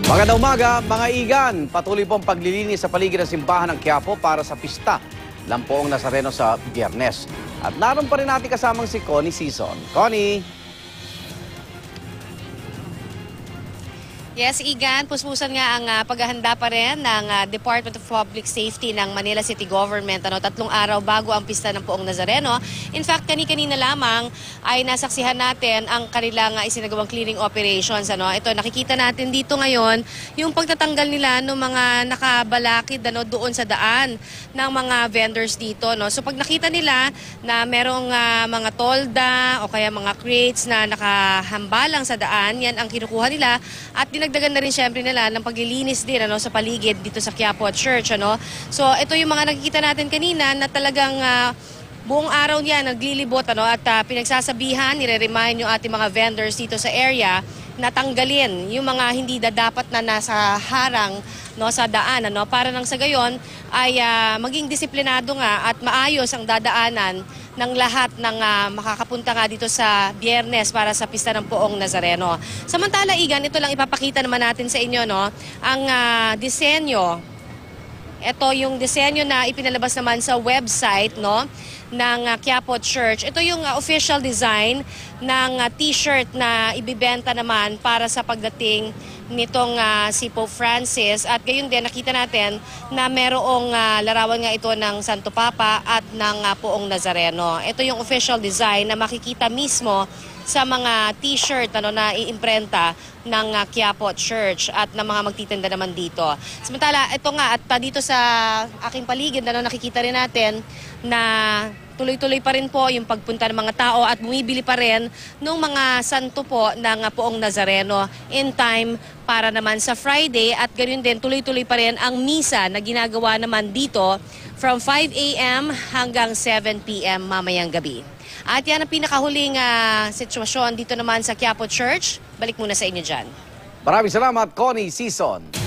Magandang umaga, mga igan. Patuloy po ang paglilinis sa paligid ng simbahan ng Quiapo para sa pista ng Poong Nazareno sa Biyernes. At naroon pa rin natin kasamang si Connie Sison. Connie! Yes, Igan, puspusan nga ang paghahanda pa rin ng Department of Public Safety ng Manila City Government. 3 araw bago ang pista ng Poong Nazareno. In fact, kani-kanina lamang ay nasaksihan natin ang kanilang isinagawang clearing operations. Ito, nakikita natin dito ngayon yung pagtatanggal nila ng mga nakabalakid doon sa daan ng mga vendors dito. So pag nakita nila na merong mga tolda o kaya mga crates na nakahambalang sa daan, yan ang kinukuha nila at dinagdagan na rin syempre nila ng paglilinis din sa paligid dito sa Quiapo Church. So ito yung mga nakikita natin kanina na talagang buong araw niya naglilibot at pinagsasabihan, nire-remind yung ating mga vendors dito sa area na tanggalin yung mga hindi dapat na nasa harang sa daan para nang sa gayon ay maging disiplinado nga at maayos ang dadaanan ng lahat ng makakapunta nga dito sa Biyernes para sa pista ng Poong Nazareno. Samantala, Igan, ito lang ipapakita naman natin sa inyo ang disenyo. Ito yung disenyo na ipinalabas naman sa website ng Quiapo Church. Ito yung official design ng t-shirt na ibibenta naman para sa pagdating nitong si Pope Francis. At gayon din nakita natin na merong larawan nga ito ng Santo Papa at ng Poong Nazareno. Ito yung official design na makikita mismo sa mga t-shirt na iimprenta ng Quiapo Church at ng mga magtitinda naman dito. Samantala, ito nga at dito sa aking paligid nakikita rin natin na tuloy-tuloy pa rin po yung pagpunta ng mga tao at bumibili pa rin ng mga santo po ng Poong Nazareno in time para naman sa Friday at ganoon din tuloy-tuloy pa rin ang misa na ginagawa naman dito from 5 a.m. hanggang 7 p.m. mamayang gabi. At yan ang pinakahuling sitwasyon dito naman sa Quiapo Church. Balik muna sa inyo dyan. Maraming salamat, Connie Sison.